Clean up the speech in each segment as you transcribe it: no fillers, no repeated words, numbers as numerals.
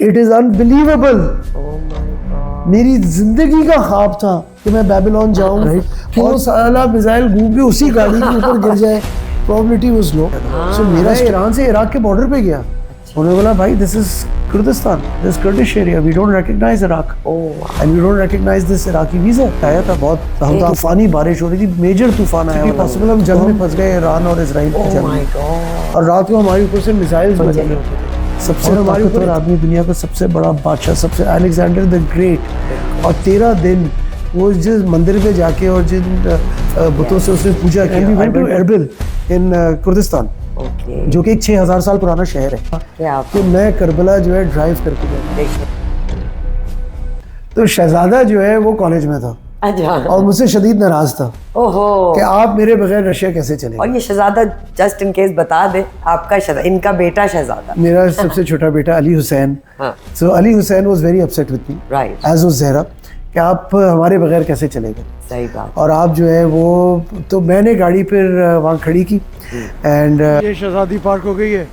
It is unbelievable. मेरी जिंदगी का ख्वाब था कि मैं बेबीलोन जाऊं, राइट, और साला मिसाइल घूम के उसी गाड़ी के ऊपर गिर जाए, प्रोबेबिलिटी वाज लो। सो मेरा ईरान से इराक के बॉर्डर पे गया, उन्होंने बोला भाई this is Kurdistan, this Kurdish area, we don't recognise Iraq and we don't recognise this Iraqi visa. आया था बहुत तूफानी बारिश हो रही थी, मेजर तूफान आया, पॉसिबल हम जंग में फंस गए ईरान और इजराइल की जंग में, और रात को हमारे ऊपर से मिसाइल्स बज रहे होते थे। सबसे हमारे ऊपर आदमी, दुनिया का सबसे बड़ा बादशाह, सबसे अलेक्जेंडर द ग्रेट, और 13 दिन वो जिस मंदिर पे जाके और जिन बुतों से उसने पूजा की, we went to Erbil in Kurdistan, जो कि एक 6000 साल पुराना शहर है, कि मैं करबला जो है ड्राइव करके गया। तो शहजादा जो है वो कॉलेज में था और मुझसे शदीद नाराज था कि आप मेरे बगैर रशिया कैसे चले। और ये शहजादा, जस्ट इन केस बता दे, आपका शहजादा, इनका बेटा शहजादा, मेरा सबसे छोटा बेटा Ali Hussain. So Ali Hussain was very upset with me, right, as was Zahra, कि आप हमारे बगैर कैसे चले गए। सही बात। और आप जो है वो, तो मैंने गाड़ी फिर वहाँ खड़ी की एंड ये शहजादी पार्क हो गई है,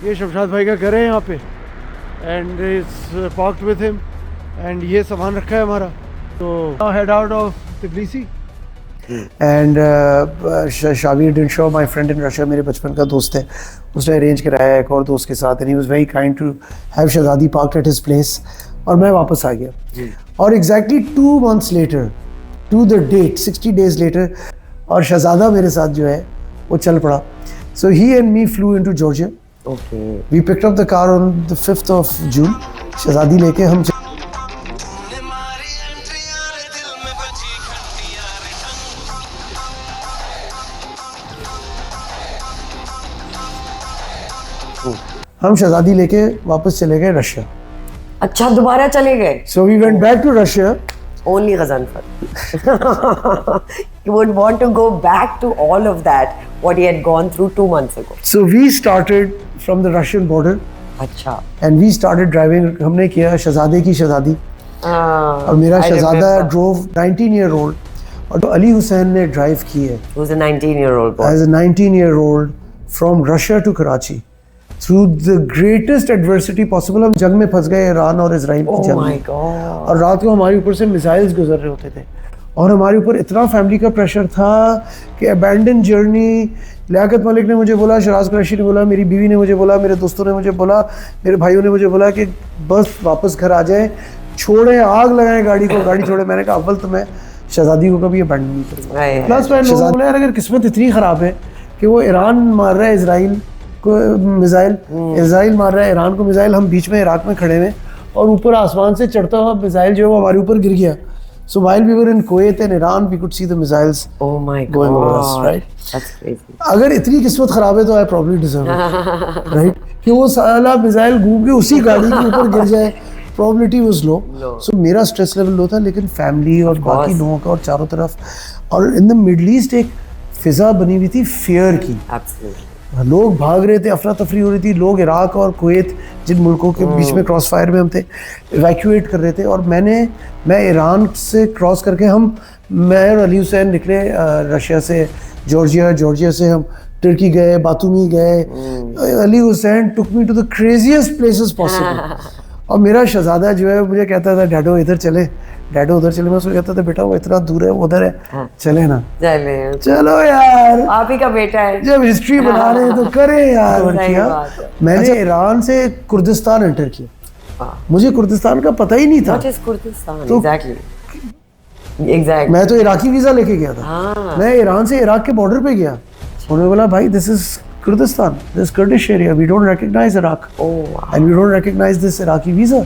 ये शमशाद भाई का घर है यहाँ पे, and it's parked with him, and ये सामान रखा है हमारा, तो head out of Tbilisi. And Shavir Dinshaw, my friend in Russia, मेरे बचपन का दोस्त है, उसने अरेंज कराया एक और दोस्त के साथ, and he was very kind to have Shahzadi parked at his place, और मैं वापस आ गया। और exactly 2 months later to the date, 60 days later, और शहजादा मेरे साथ जो है वो चल पड़ा। So he and me flew into Georgia. We picked up the car on the 5th of June। शहजादी लेके हम शहजादी लेके वापस चले गए रशिया। अच्छा, दोबारा चले गए। So we went back to Russia. Only Ghazanfar. He would want to go back to all of that, what he had gone through 2 months ago. So we started from the Russian border. अच्छा। And we started driving. हमने किया शहजादे की शहजादी। और मेरा शहजादा drove 19-year-old, और तो अली हुसैन ने ड्राइव की है। He was a 19-year-old boy. As a 19-year-old from Russia to Karachi. Through the greatest adversity possible, हम जंग में फंस गए, ईरान और इजराइल की जंग में। और रात को हमारे ऊपर से मिसाइल्स गुजर रहे होते थे, और हमारे ऊपर इतना फैमिली का प्रेशर था कि अबैंडन जर्नी। लियाकत मलिक ने मुझे बोला, शराज कुरैशी ने बोला, मेरी बीवी ने मुझे बोला, मेरे दोस्तों ने मुझे बोला, मेरे भाइयों ने मुझे बोला कि बस वापस घर आ जाए, छोड़े, आग लगाएं गाड़ी को, गाड़ी छोड़े। मैंने कहा अव्वल तो मैं शहजादी को कभी अबैंडन नहीं करूँगा। प्लस मैं लोगों बोला यार, अगर किस्मत इतनी ख़राब है कि वो ईरान मार रहा है इजराइल को मिसाइल, इजराइल मार रहा है ईरान को मिसाइल, हम बीच में इराक में खड़े हुए, और ऊपर आसमान से चढ़ता हुआ मिसाइल जो है वो हमारे ऊपर गिर गया। So while we were in Kuwait and Iran, we could see the missiles going over us, right? That's crazy. अगर इतनी किस्मत खराब है तो I probably deserve it, right? कि वो साला मिसाइल घूम के उसी गाड़ी के ऊपर गिर जाए, probability was low. So मेरा स्ट्रेस लेवल लो था, लेकिन फैमिली और बाकी लोगों का, और चारों तरफ, और इन द मिडल ईस्ट एक फिजा बनी हुई थी फियर की। Absolutely. लोग भाग रहे थे, अफरा तफरी हो रही थी, लोग इराक और कुवैत, जिन मुल्कों के बीच में क्रॉस फायर में हम थे, इवैक्यूएट कर रहे थे। और मैं ईरान से क्रॉस करके मैं और अली हुसैन निकले रशिया से जॉर्जिया, जॉर्जिया से हम तुर्की गए, बातूमी गए। Ali Hussain took me to the craziest places possible. और मेरा शहजादा जो है मुझे कहता था डैडो इधर चले, डैडो उधर चले। मैं उसको कहता था बेटा वो इतना दूर है, उधर है, चले ना, चलो यार, आप ही का बेटा है, जब हिस्ट्री बना रहे हैं तो करें यार। और किया मैंने ईरान से कुर्दिस्तान एंटर किया, मुझे कुर्दिस्तान का पता ही नहीं था। तो मैं तो इराकी वीजा लेके गया था। मैं ईरान से इराक के बॉर्डर पे गया, उन्होंने बोला भाई this is Kurdistan, this Kurdish area, we don't recognise Iraq and we don't recognise this Iraqi visa,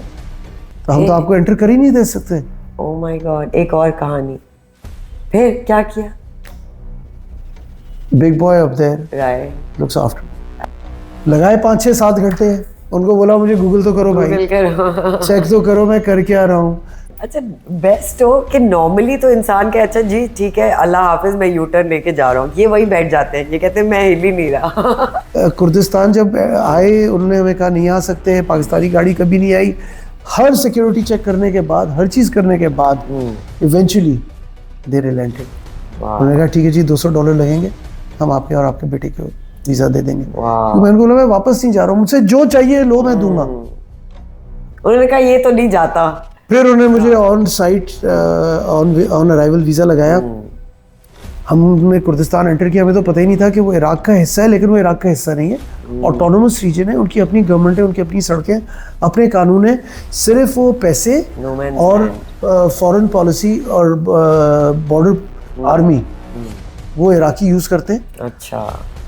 तो हम तो आपको एंटर कर ही नहीं दे सकते। Oh my God. एक और कहानी, फिर क्या किया? Big boy up there, right, looks after. लगाए 5-6-7 घंटे, उनको बोला मुझे गूगल तो करो भाई, चेक तो करो मैं कर क्या रहा हूँ। अच्छा, बेस्ट हो कि नॉर्मली तो इंसान के अच्छा जी ठीक है अल्लाह हाफिज मैं यू टर्न लेके जा रहा हूँ, ये वही बैठ जाते हैं, ये कहते हैं मैं हिल ही नहीं रहा। कुर्दिस्तान जब आए उन्होंने हमें कहा नहीं आ सकते, पाकिस्तानी गाड़ी कभी नहीं आई। हर सिक्योरिटी चेक करने के बाद, हर चीज़ करने के बाद इवेंचुअली दे रिलेंटेड। उन्होंने कहा ठीक है जी $200 लगेंगे, हम आपके और आपके बेटे को वीज़ा दे देंगे। तो मैंने बोला मैं वापस नहीं जा रहा हूँ, मुझसे जो चाहिए लो मैं दूंगा। उन्होंने कहा ये तो नहीं जाता। फिर उन्होंने मुझे on site on arrival visa लगाया। हमने कुर्दिस्तान एंटर किया, हमें तो पता ही नहीं था कि वो इराक का हिस्सा है, लेकिन वो इराक का हिस्सा नहीं है। ऑटोनोमस रीजन है, उनकी अपनी गवर्नमेंट है, उनकी अपनी सड़कें, अपने कानून है। सिर्फ वो पैसे No man's और फॉरेन पॉलिसी और बॉर्डर आर्मी वो इराकी यूज़ करते हैं, अच्छा,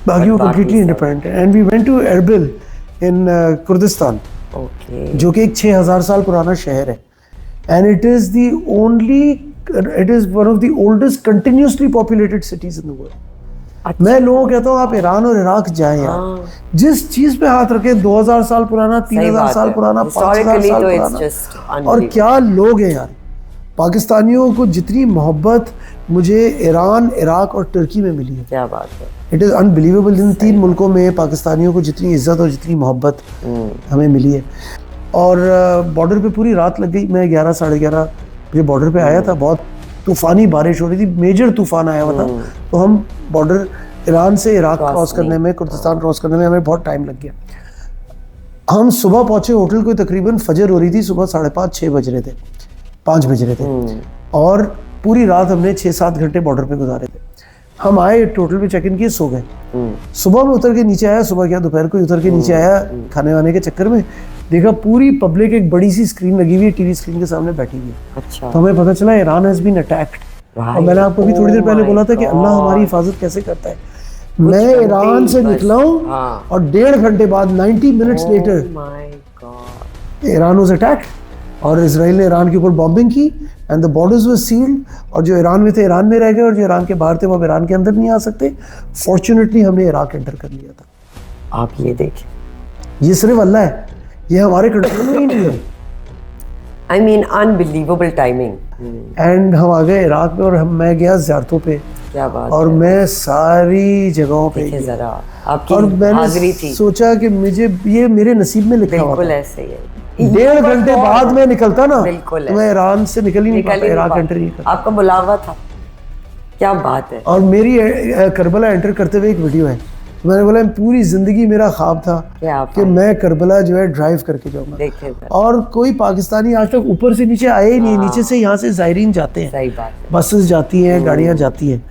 बाकी वो But कम्प्लीटली सब- इंडिपेंडेंट है। And we went to Erbil in Kurdistan, okay, जो कि एक 6000 साल पुराना शहर है। And it is the only, it is one of the oldest continuously populated cities in the world. मैं लोगों को कहता हूँ आप ईरान और इराक जाएं यार, जिस चीज पे हाथ रखे 2000 साल पुराना, 3000 साल पुराना, 5000 साल तो पुराना, और क्या लोग हैं यार। पाकिस्तानियों को जितनी मोहब्बत मुझे ईरान, इराक और तुर्की में मिली है, क्या बात है। It is unbelievable. इन 3 मुल्कों में पाकिस्तानियों को जितनी इज्जत और जितनी मोहब्बत हमें मिली है। और बॉर्डर पे पूरी रात लग गई। मैं 11 साढ़े 11 बजे बॉर्डर पे आया था। बहुत तूफ़ानी बारिश हो रही थी, मेजर तूफ़ान आया हुआ था। तो हम बॉर्डर ईरान से इराक क्रॉस करने में, कुर्दिस्तान क्रॉस करने में हमें बहुत टाइम लग गया। हम सुबह पहुँचे होटल को, तकरीबन फजर हो रही थी, सुबह 5:30-6 बज रहे थे, 5 बज रहे थे। और पूरी रात हमने 6-7 घंटे बॉर्डर पे गुजारे थे। हम आए, होटल पे चेक इन किए, सो गए। सुबह में उतर के नीचे आया, सुबह क्या दोपहर को उतर के नीचे आया खाने वाने के चक्कर में, देखा पूरी पब्लिक एक बड़ी सी स्क्रीन लगी हुई है, टीवी स्क्रीन के सामने बैठी हुई है। अच्छा, तो हमें पता चला ईरान हैज बीन अटैक्ड। और मैंने आपको भी थोड़ी देर पहले बोला था कि अल्लाह हमारी हिफाजत कैसे करता है। मैं ईरान से निकला हूँ और 1.5 घंटे बाद 90 minutes later my God, Iran was attacked और इसराइल ने ईरान के ऊपर बॉम्बिंग की and the borders were sealed. और जो ईरान में थे ईरान में रह गए, और जो ईरान के बाहर थे वो अब ईरान के अंदर नहीं आ सकते। फॉर्चुनेटली हमने इराक एंटर कर लिया था। आप ये देखिए, ये सिर्फ अल्लाह है, ये हमारे कंट्रोल में ही नहीं है। I mean unbelievable timing. And हम आ गए इराक में, और मैं गया ज़ियारतों पे, क्या बात और है। मैं सारी जगहों पे देखिए गया। जरा, और आपकी हाजिरी मैंने थी। सोचा कि मुझे ये मेरे नसीब में लिखा हुआ बिल्कुल था। ऐसे ही है। 1.5 घंटे बाद मैं निकलता ना, बिल्कुल तो मैं ईरान से निकल ही नहीं निकल ही पाता, नहीं इराक पाता। एंटर नहीं करता। आपका बुलावा था, क्या बात है। और मेरी करबला एंटर करते हुए एक वीडियो है। मैंने बोला पूरी जिंदगी मेरा ख्वाब था क्या कि मैं करबला जो है ड्राइव करके जाऊंगा। देखिए जरा, और कोई पाकिस्तानी आज तक ऊपर से नीचे आए ही नहीं। नीचे से यहाँ से ज़ायरीन जाते हैं, सही बात है। बसेस जाती हैं, गाड़ियाँ जाती हैं,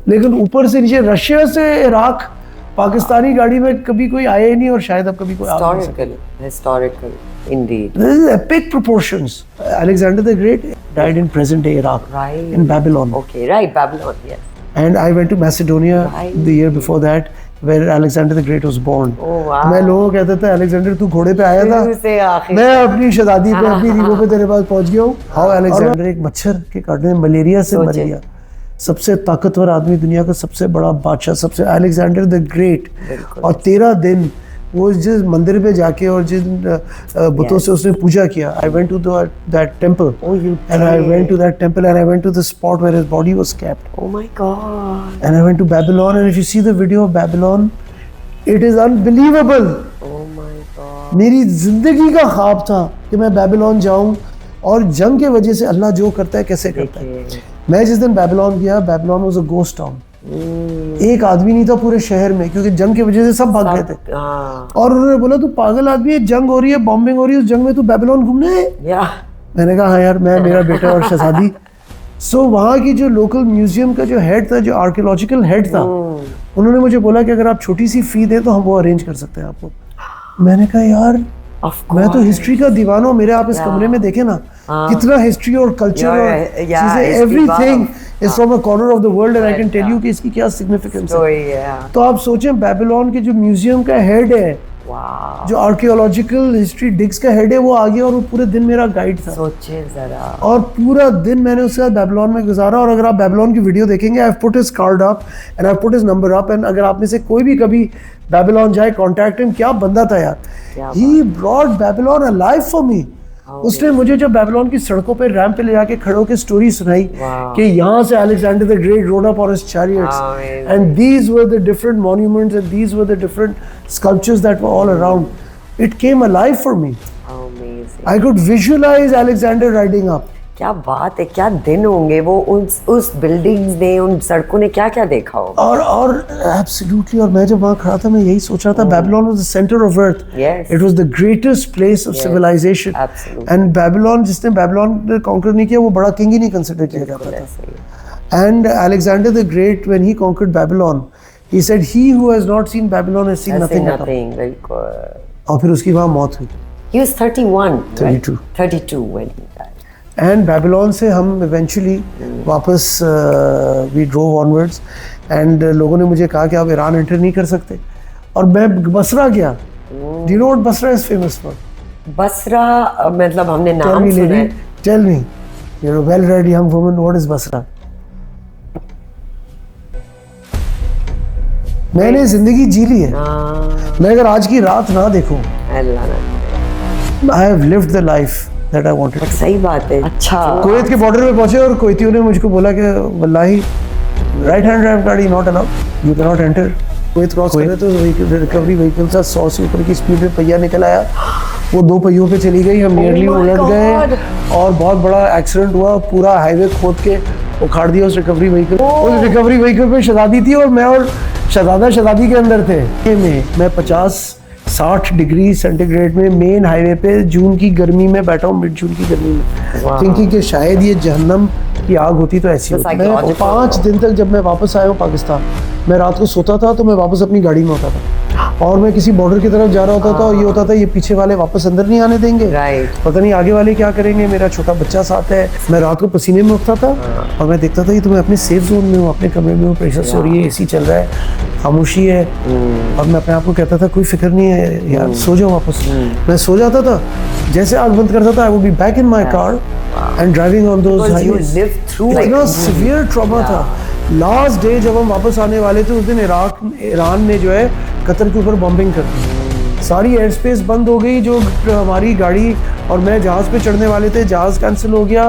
लेकिन ऊपर से नीचे रशिया से इराक पाकिस्तानी गाड़ी में कभी कोई आया ही नहीं, और शायद अब कभी कोई आ नहीं सके। Historical Indeed. This is epic proportions. Alexander the Great died in present day Iraq, Right. in Babylon. Okay, right, Babylon, yes. And I went to Macedonia Right. the year before that, where Alexander the Great was born. Oh, wow. मैं लोगों को कहता था Alexander तू घोड़े पे आया था, शुरू से आखिर मैं अपनी शहजादी पे अपनी रीवो पे तेरे पास पहुंच गया हूँ। हाउ अलेक्जेंडर एक मच्छर के काटने में मलेरिया से मर सोचिए। गया। सबसे ताकतवर आदमी, दुनिया का सबसे बड़ा बादशाह, सबसे अलेक्जेंडर द ग्रेट। बिल्कुल। और 13 दिन वो जिस मंदिर पे जाके और जिन बुतों से उसने पूजा किया, I went to that temple Oh, you and I did. Went to that temple and I went to the spot where his body was kept Oh my God. And I went to Babylon and if you see the video of Babylon, it is unbelievable. Oh my God. मेरी जिंदगी का ख्वाब था कि मैं Babylon जाऊं, और जंग के वजह से अल्लाह जो करता है कैसे करता है। देखिए, मैं जिस दिन बेबीलोन गया, Babylon was a ghost town. एक आदमी नहीं था पूरे शहर में, क्योंकि जंग की वजह से सब भाग गए थे। हाँ, और उन्होंने बोला तू पागल आदमी है, जंग हो रही है, बॉम्बिंग हो रही है, उस जंग में तू बेबीलोन घूमने है? या मैंने कहा हाँ यार, मैं, मेरा बेटा और शहजादी। सो वहाँ की जो लोकल म्यूजियम का जो हेड था, जो आर्कियोलॉजिकल हेड था, उन्होंने मुझे बोला कि अगर आप छोटी सी फी दें तो हम वो अरेंज कर सकते हैं आपको। मैंने कहा यार ऑफ मैं तो हिस्ट्री का दीवाना हूँ, मेरे आप इस कमरे में देखें ना, कितना हिस्ट्री और कल्चर और चीजें, everything is from a corner of the world and I can tell you कि इसकी क्या सिग्निफिकेंस है। तो आप सोचें बेबीलोन के जो म्यूजियम का हेड है, वाह, जो आर्कियोलॉजिकल हिस्ट्री डिग्स का हेड है, वो आ गया और वो पूरे दिन मेरा गाइड था। सोचिए जरा। और पूरा दिन मैंने उसके साथ बेबीलोन में गुजारा। और अगर आप बेबीलोन की वीडियो देखेंगे, I have put his card up and I have put his number up, and अगर आप में से कोई भी कभी बेबीलोन जाए, कॉन्टैक्ट हिम। क्या बंदा था यार, he brought Babylon alive for me. उसने मुझे जब बेबीलोन की सड़कों पे रैंप पे ले जाके खड़े होकर स्टोरी सुनाई कि यहाँ से Alexander the great road up on his chariots and these were the different monuments and these were the different sculptures that were all around. It came alive for me. I could visualize Alexander riding up. क्या बात है, क्या दिन होंगे वो, उस buildings ने, उन सड़कों ने क्या क्या देखा होगा। और एब्सोल्युटली, और मैं जब वहाँ खड़ा था मैं यही सोच रहा था, Babylon was the centre of earth, Yes. It was the greatest place of civilisation, absolutely. And Babylon, जिसने बेबीलोन कॉन्कर नहीं किया वो बड़ा किंग ही नहीं कंसिडर किया जाता था। And Alexander the Great, when he conquered Babylon, he said he who has not seen Babylon has seen nothing at all. बिल्कुल। और फिर उसकी वहाँ मौत हुई। He was 31, 32. right? 32 when he died. And Babylon से हम इवेंचुअली वापस वी ड्रोव ऑनवर्ड्स, एंड लोगों ने मुझे कहा कि आप ईरान एंटर नहीं कर सकते, और मैं बसरा गया। Do you know what Basra is famous for? Basra, मतलब हमने टेल नाम मी सुना लेडी, है। Tell me, you are well read young woman, what is Basra? मैंने जिंदगी जी ली है, मैं अगर आज की रात ना देखूं, अल्लाह ना, I have lived the life that I wanted. सही बात है। अच्छा, कुवैत के बॉर्डर पे पहुंचे और कुवैतियों ने मुझको बोला कि वल्लाही राइट हैंड ड्राइव गाड़ी not allowed, you can not enter. Kuwait cross कर रहे तो रिकवरी व्हीकल का 100 से ऊपर की स्पीड में पहिया निकल आया, वो 2 पहियों पे चली गई, हम नियरली my उलट God. गए और बहुत बड़ा एक्सीडेंट हुआ, पूरा हाईवे खोद के उखाड़ दिया उस रिकवरी व्हीकल। उस रिकवरी व्हीकल पे शहजादी थी और मैं और शहजादा शहजादी के अंदर थे। मैं 50-60 डिग्री सेंटीग्रेड में मेन हाईवे पे जून की गर्मी में बैठा हूँ, मिड जून की गर्मी में, थिंकिंग कि शायद ये जहन्नम की आग होती तो ऐसी होती। मैं 5 दिन तक, जब मैं वापस आया हूँ पाकिस्तान, मैं रात को सोता था तो मैं वापस अपनी गाड़ी में होता था, और मैं किसी बॉर्डर की तरफ जा रहा होता था और ये होता था ये पीछे वाले वापस अंदर नहीं आने देंगे, Right. पता नहीं आगे वाले क्या करेंगे, मेरा छोटा बच्चा साथ है। मैं रात को पसीने में उठता था और मैं देखता था कि तो मैं अपने सेफ जोन में हूँ, अपने कमरे में हूँ, प्रेशर से हो रही है, एसी चल रहा है, खामोशी है, और मैं अपने आप को कहता था कोई फिक्र नहीं है यार, सो जाओ वापस। मैं सो जाता था, जैसे आँख बंद करता था, I would be back in my car and driving on those Because you highways. lived through इतना it. सीवियर ट्रॉमा था। लास्ट डे जब हम वापस आने वाले थे, उस दिन ईरान ने जो है कतर के ऊपर बॉम्बिंग कर दी, सारी एयर स्पेस बंद हो गई, जो हमारी गाड़ी और मैं जहाज पे चढ़ने वाले थे, जहाज कैंसिल हो गया,